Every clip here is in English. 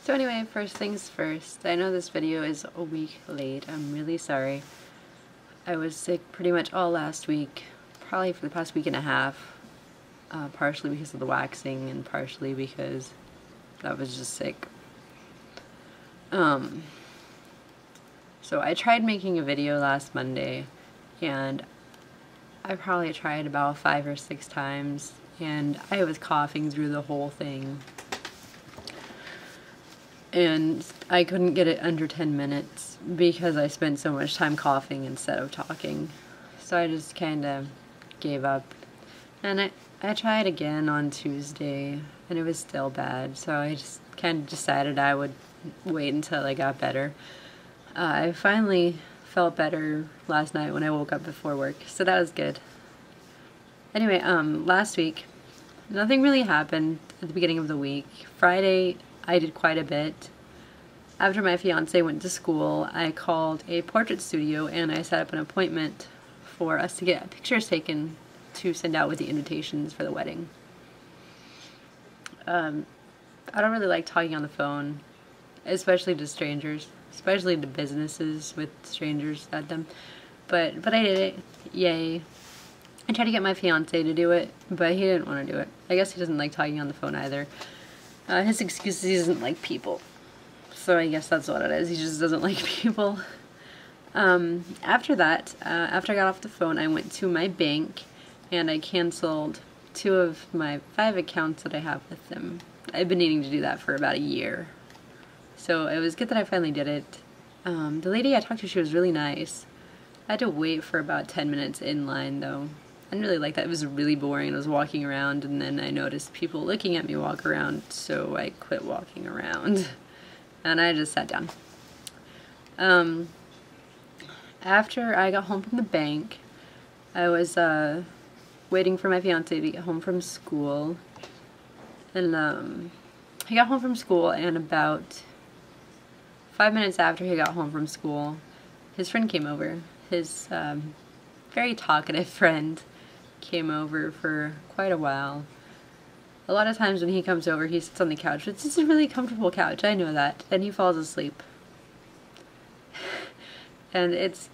So anyway, first things first, I know this video is a week late. I'm really sorry. I was sick pretty much all last week, probably for the past week and a half, partially because of the waxing and partially because I was just sick. So I tried making a video last Monday, and I probably tried about 5 or 6 times, and I was coughing through the whole thing. And I couldn't get it under 10 minutes because I spent so much time coughing instead of talking. So I just kind of gave up. And I tried again on Tuesday, and it was still bad. So I just kind of decided I would wait until I got better. I finally felt better last night when I woke up before work, so that was good. Anyway, last week, nothing really happened at the beginning of the week. Friday, I did quite a bit. After my fiance went to school, I called a portrait studio and I set up an appointment for us to get pictures taken to send out with the invitations for the wedding. I don't really like talking on the phone, especially to strangers, especially to businesses with strangers at them. But I did it. Yay. I tried to get my fiance to do it, but he didn't want to do it. I guess he doesn't like talking on the phone either. His excuse is he doesn't like people. So I guess that's what it is. He just doesn't like people. After that, after I got off the phone, I went to my bank and I canceled 2 of my 5 accounts that I have with them. I've been needing to do that for about a year. So it was good that I finally did it. The lady I talked to, she was really nice. I had to wait for about 10 minutes in line though. I didn't really like that. It was really boring. I was walking around and then I noticed people looking at me walk around, so I quit walking around. And I just sat down. After I got home from the bank, I was waiting for my fiance to get home from school. And he got home from school, and about 5 minutes after he got home from school, his friend came over. His very talkative friend came over for quite a while. A lot of times when he comes over, he sits on the couch. It's just a really comfortable couch, I know that. And he falls asleep. And it's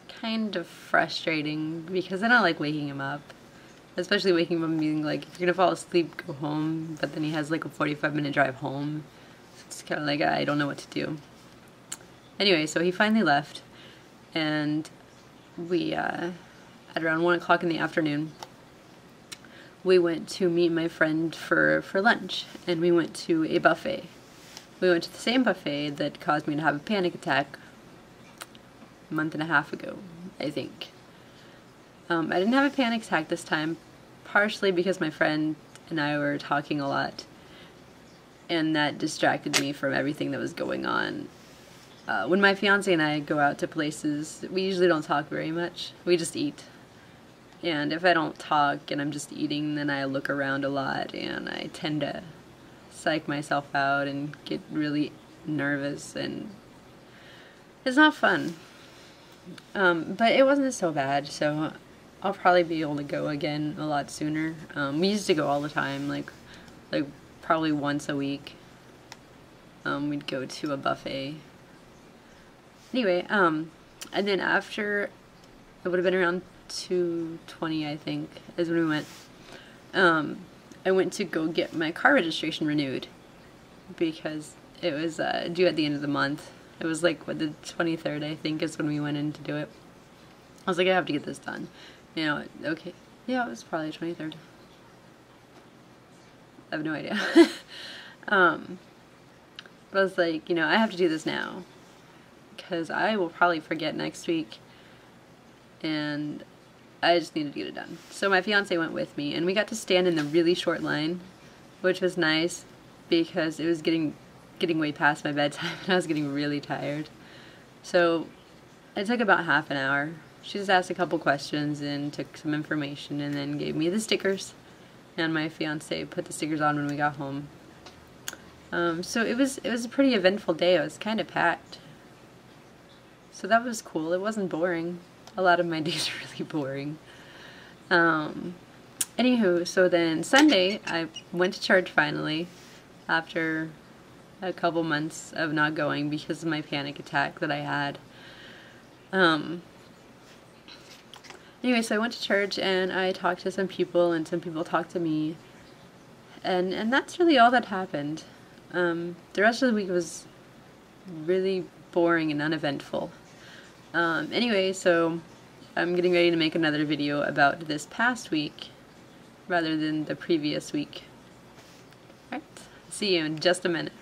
kind of frustrating because I don't like waking him up. Especially waking him up and being like, if you're gonna fall asleep, go home. But then he has like a 45-minute drive home. So it's kind of like, I don't know what to do. Anyway, so he finally left. And we, at around 1 o'clock in the afternoon, we went to meet my friend for lunch, and we went to a buffet. We went to the same buffet that caused me to have a panic attack a month and a half ago, I think. I didn't have a panic attack this time, partially because my friend and I were talking a lot, and that distracted me from everything that was going on. When my fiance and I go out to places, we usually don't talk very much. We just eat. And if I don't talk and I'm just eating, then I look around a lot and I tend to psych myself out and get really nervous, and it's not fun. But it wasn't so bad, so I'll probably be able to go again a lot sooner. We used to go all the time, like probably once a week. We'd go to a buffet. Anyway, and then after, it would have been around 2:20, I think, is when we went. I went to go get my car registration renewed because it was due at the end of the month. It was like, what, the 23rd, I think, is when we went in to do it. I was like, I have to get this done. You know, okay. Yeah, it was probably 23rd. I have no idea. But I was like, you know, I have to do this now because I will probably forget next week, and I just needed to get it done. So my fiance went with me, and we got to stand in the really short line, which was nice because it was getting way past my bedtime and I was getting really tired. So it took about half an hour. She just asked a couple questions and took some information and then gave me the stickers, and my fiance put the stickers on when we got home. So it was a pretty eventful day. It was kind of packed. So that was cool. It wasn't boring. A lot of my days are really boring. Anywho, so then Sunday I went to church finally after a couple months of not going because of my panic attack that I had. Anyway, so I went to church and I talked to some people and some people talked to me. And that's really all that happened. The rest of the week was really boring and uneventful. Anyway, so I'm getting ready to make another video about this past week rather than the previous week. Alright, see you in just a minute.